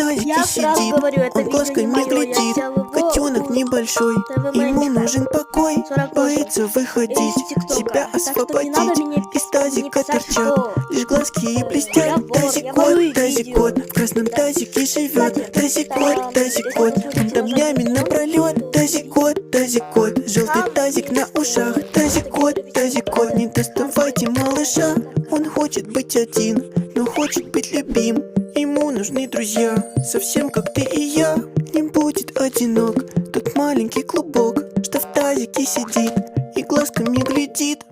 тазике Я сразу сидит, говорю, это он видео не глазками моё, я глядит. взял его Котенок у небольшой, ТВ ему Мэника. нужен покой, 48. боится Из выходить, ТикТока. себя Так что не надо освободить. мне Из тазика писать, торчат, что лишь глазки и я блестят. вор, я Тазик воруй видео. кот, в красном тазике живет. Кстати, Тазик там, кот, если вы он будете там нажать днями на напролет. Тазик кот, желтый там тазик на есть, ушах. Тазик кот, не доставайте малыша. Он хочет быть один, но хочет быть любим. Ему нужны друзья, совсем как ты и я. Не будет одинок тот маленький клубок, что в тазике сидит и глазками глядит.